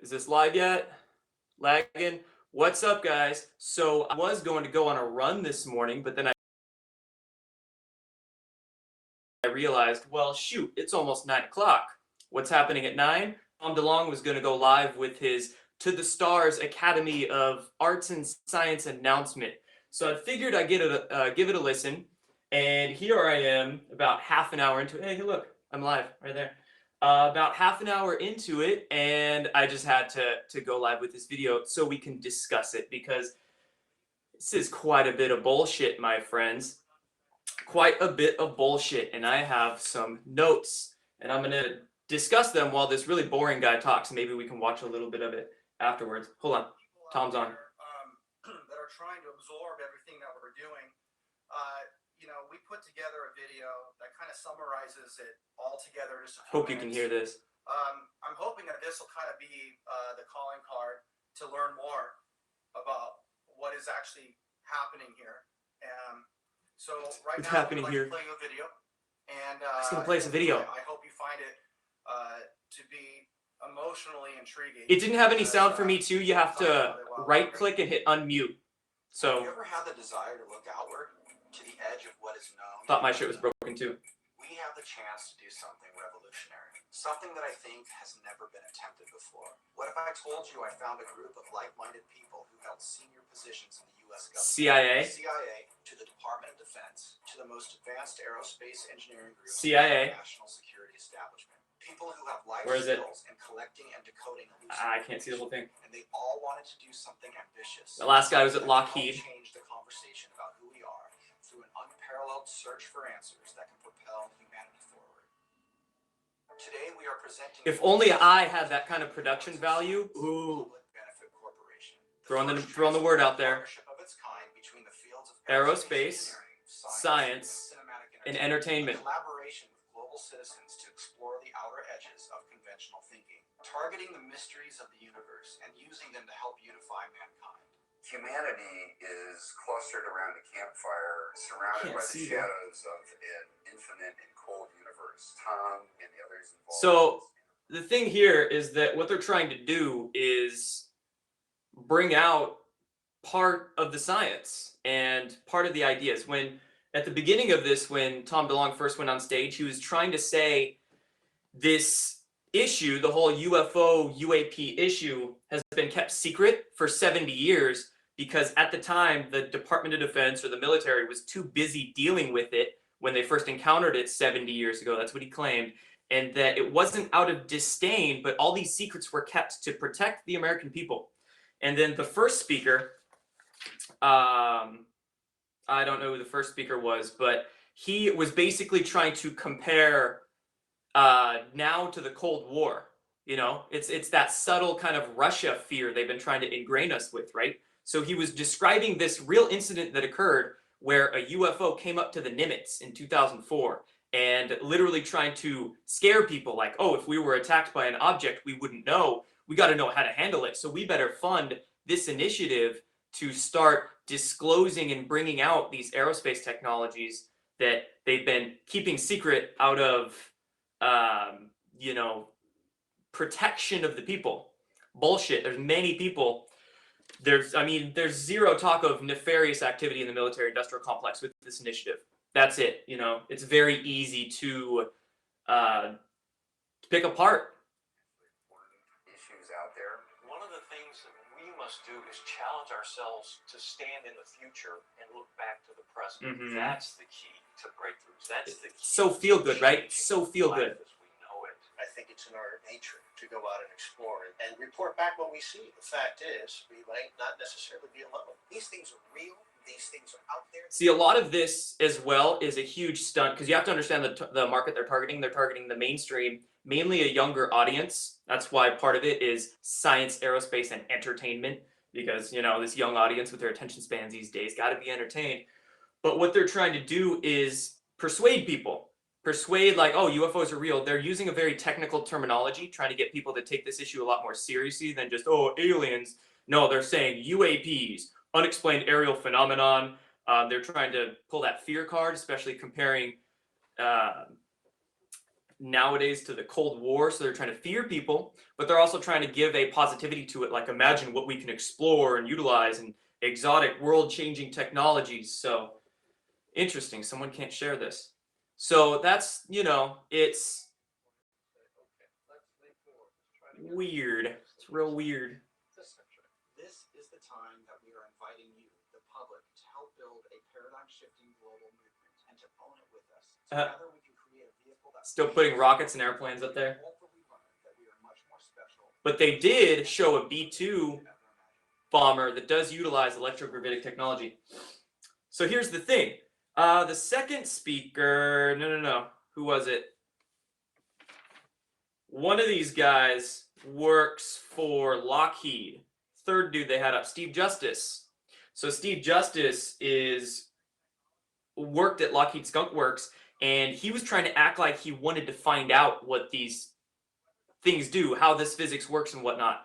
Is this live yet? Lagging? What's up, guys? So I was going to go on a run this morning, but then I realized, well, shoot, it's almost 9 o'clock. What's happening at 9? Tom DeLonge was going to go live with his To the Stars Academy of Arts and Science announcement. So I figured I'd give it a listen. And here I am, about half an hour into it. Hey, look, I'm live right there. About half an hour into it, and I just had to go live with this video so we can discuss it because this is quite a bit of bullshit, my friends. Quite a bit of bullshit, and I have some notes, and I'm gonna discuss them while this really boring guy talks. Maybe we can watch a little bit of it afterwards. Hold on, Tom's on. That are trying to absorb everything that we're doing. We put together a video that kind of summarizes it all together. Just a few Hope you can hear this. I'm hoping that this will kind of be the calling card to learn more about what is actually happening here. So right What's now, happening here? Playing a video, and He's gonna play us a video. I hope you find it to be emotionally intriguing. It didn't have any sound for me too. You have to right click and hit unmute. So have you ever had the desire to look outward to the edge of what is known? thought my shit was broken too. We have the chance to do something revolutionary, something that I think has never been attempted before. What if I told you I found a group of like-minded people who held senior positions in the U.S. government? CIA to the Department of Defense to the most advanced aerospace engineering group in the national security establishment. People who have life skills in collecting and decoding I can't see the whole thing. And they all wanted to do something ambitious. The last guy was at Lockheed. Change the conversation about who we are through an unparalleled search for answers that can propel humanity forward. Today we are presenting. If only I had that kind of production value. Ooh. Throwing the word out there. Aerospace, science, and entertainment. Collaboration with global citizens to explore the outer edges of conventional thinking, targeting the mysteries of the universe and using them to help unify mankind. Humanity is clustered around a campfire, surrounded by the shadows of an infinite and cold universe. Tom and the others involved. So the thing here is that what they're trying to do is bring out part of the science and part of the ideas. When at the beginning of this, when Tom DeLonge first went on stage, he was trying to say this issue, the whole UFO UAP issue, has been kept secret for 70 years because at the time the Department of Defense or the military was too busy dealing with it when they first encountered it 70 years ago. That's what he claimed. And that it wasn't out of disdain, but all these secrets were kept to protect the American people. And then the first speaker, I don't know who the first speaker was, but he was basically trying to compare now to the Cold War. You know, it's that subtle kind of Russia fear they've been trying to ingrain us with, right? So he was describing this real incident that occurred where a UFO came up to the Nimitz in 2004 and literally trying to scare people like, oh, if we were attacked by an object we wouldn't know, we got to know how to handle it. So we better fund this initiative to start disclosing and bringing out these aerospace technologies that they've been keeping secret out of, protection of the people. Bullshit. There's many people. There's zero talk of nefarious activity in the military-industrial complex with this initiative. That's it. You know, it's very easy to pick apart. Do is challenge ourselves to stand in the future and look back to the present. Mm-hmm. That's the key to breakthroughs. That's the key. So feel good, right? So feel good. As we know it. I think it's in our nature to go out and explore it and report back what we see. The fact is, we might not necessarily be alone. These things are real. These things are out there. See, a lot of this as well is a huge stunt because you have to understand the market they're targeting. They're targeting the mainstream, mainly a younger audience. That's why part of it is science, aerospace, and entertainment because, you know, this young audience with their attention spans these days got to be entertained. But what they're trying to do is persuade people. Persuade like, oh, UFOs are real. They're using a very technical terminology, trying to get people to take this issue a lot more seriously than just, oh, aliens. No, they're saying UAPs, unexplained aerial phenomenon. They're trying to pull that fear card, especially comparing nowadays to the Cold War, so they're trying to fear people, but they're also trying to give a positivity to it, like imagine what we can explore and utilize and exotic world-changing technologies. So interesting, someone can't share this. So that's, you know, it's weird. It's real weird. This is the time that we are inviting you, the public, to help build a paradigm-shifting global movement and to own it with us. Together we can create a vehicle that Still putting rockets and airplanes up there. hopefully learn that we are much more special. But they did show a B-2 bomber that does utilize electrogravitic technology. So here's the thing. The second speaker, no. Who was it? One of these guys works for Lockheed. Third dude they had up, Steve Justice. So Steve Justice worked at Lockheed Skunk Works, and he was trying to act like he wanted to find out what these things do, how this physics works and whatnot.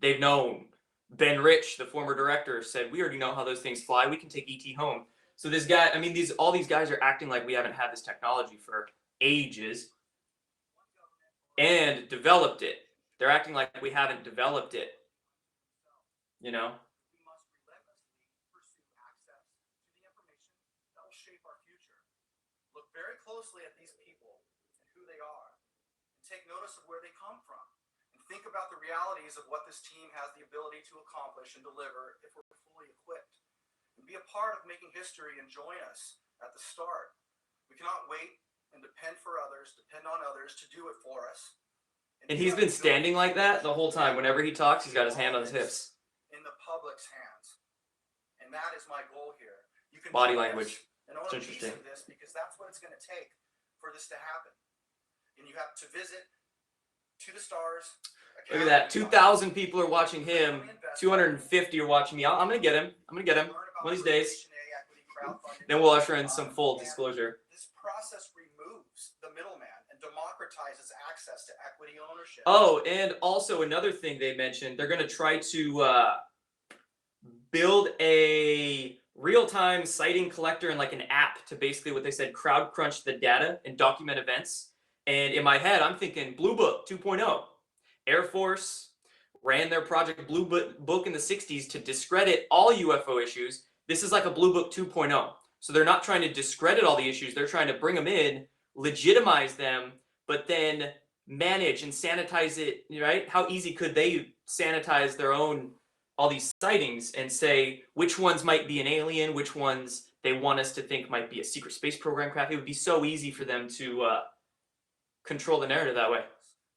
They've known. Ben Rich, the former director, said, we already know how those things fly. We can take ET home. So this guy, I mean, all these guys are acting like we haven't had this technology for ages and developed it. They're acting like we haven't developed it. You know? We must relentlessly pursue access to the information that will shape our future. Look very closely at these people and who they are, and take notice of where they come from. And think about the realities of what this team has the ability to accomplish and deliver if we're fully equipped. And be a part of making history and join us at the start. We cannot wait and depend on others to do it for us. And he's been standing like that the whole time. Whenever he talks, he's got his hand on his hips. In the public's hands. And that is my goal here. You can Body join language. us and own It's a piece interesting. of this because that's what it's going to take for this to happen. And you have to visit To the Stars. Look at that. 2,000 people are watching him. 250 are watching me. I'm going to get him. I'm going to get him one of these days. Then we'll usher in some full disclosure. This process removes the middleman and democratizes access to equity ownership. Oh, and also another thing they mentioned, they're going to try to build a real-time sighting collector and like an app to basically what they said, crowd crunch the data and document events. And in my head, I'm thinking Blue Book 2.0. Air Force ran their Project Blue Book in the 60s to discredit all UFO issues. This is like a Blue Book 2.0. So they're not trying to discredit all the issues. They're trying to bring them in, legitimize them, but then manage and sanitize it, right? How easy could they sanitize their own, all these sightings and say which ones might be an alien, which ones they want us to think might be a secret space program craft? It would be so easy for them to control the narrative that way.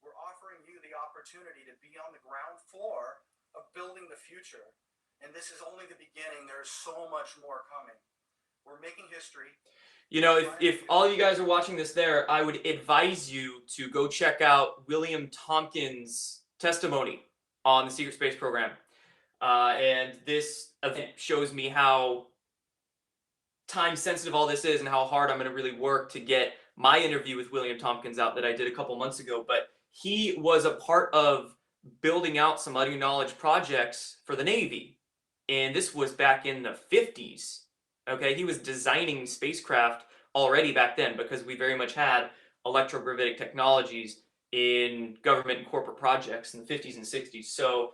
We're offering you the opportunity to be on the ground floor of building the future. And this is only the beginning. There's so much more coming. We're making history. You know, if all you guys are watching this there, I would advise you to go check out William Tompkins' testimony on the secret space program. And this event shows me how time sensitive all this is and how hard I'm going to really work to get my interview with William Tompkins out that I did a couple months ago. But he was a part of building out some audio knowledge projects for the Navy. And this was back in the 50s. Okay, he was designing spacecraft already back then because we very much had electrogravitic technologies in government and corporate projects in the 50s and 60s. So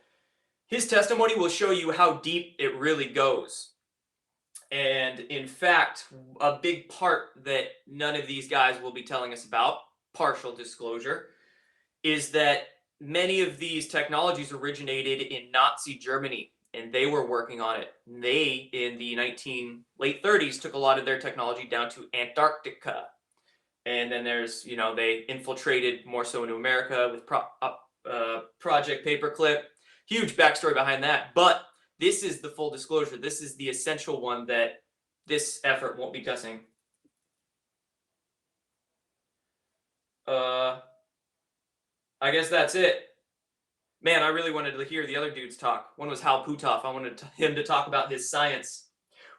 his testimony will show you how deep it really goes. And in fact, a big part that none of these guys will be telling us about, partial disclosure, is that many of these technologies originated in Nazi Germany. And they were working on it. They, in the late 30s, took a lot of their technology down to Antarctica. And then there's, you know, they infiltrated more so into America with Project Paperclip. Huge backstory behind that. But this is the full disclosure. This is the essential one that this effort won't be touching. I guess that's it. Man, I really wanted to hear the other dudes talk. One was Hal Puthoff. I wanted him to talk about his science.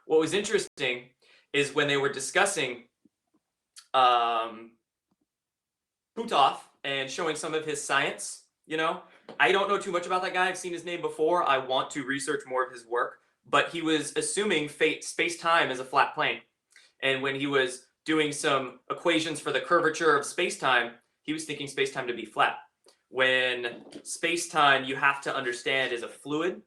What was interesting is when they were discussing Puthoff and showing some of his science, you know, I don't know too much about that guy. I've seen his name before. I want to research more of his work, but he was assuming space-time is a flat plane. And when he was doing some equations for the curvature of space-time, he was thinking space-time to be flat. When space-time, you have to understand, is a fluid,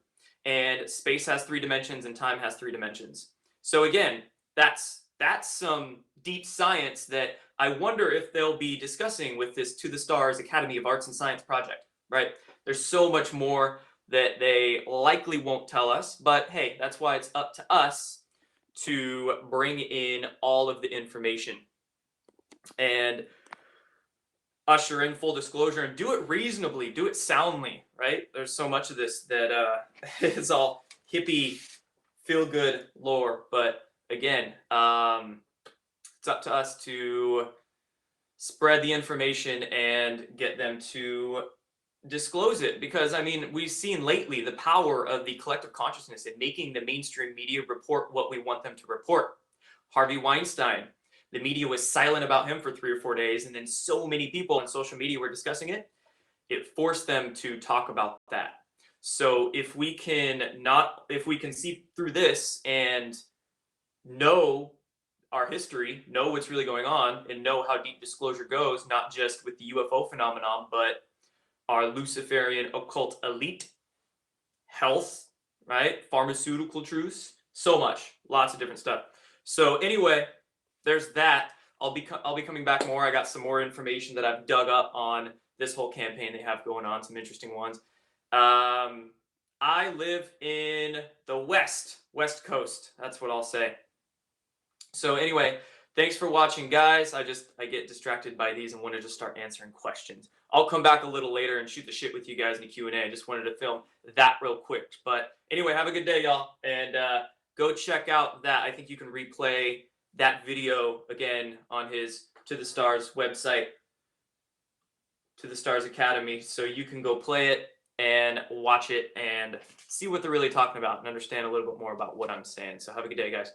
and space has 3 dimensions and time has 3 dimensions. So again, that's some deep science that I wonder if they'll be discussing with this To the Stars Academy of Arts and Science project, right? There's so much more that they likely won't tell us, but hey, that's why it's up to us to bring in all of the information and usher in full disclosure and do it reasonably, do it soundly, right? There's so much of this that is all hippie, feel-good lore, but again, it's up to us to spread the information and get them to disclose it, because I mean, we've seen lately the power of the collective consciousness in making the mainstream media report what we want them to report. Harvey Weinstein, the media was silent about him for 3 or 4 days, and then so many people on social media were discussing it, it forced them to talk about that. So if we can see through this and know our history, know what's really going on, and know how deep disclosure goes, not just with the UFO phenomenon, but our Luciferian occult elite, health, right? Pharmaceutical truths, so much, lots of different stuff. So anyway, there's that. I'll be coming back more. I got some more information that I've dug up on this whole campaign they have going on, some interesting ones. I live in the West Coast. That's what I'll say. So anyway, thanks for watching, guys. I get distracted by these and want to just start answering questions. I'll come back a little later and shoot the shit with you guys in the Q&A. I just wanted to film that real quick. But anyway, have a good day, y'all. And go check out that. I think you can replay that video again on his To the Stars website, To the Stars Academy. So you can go play it and watch it and see what they're really talking about and understand a little bit more about what I'm saying. So have a good day, guys.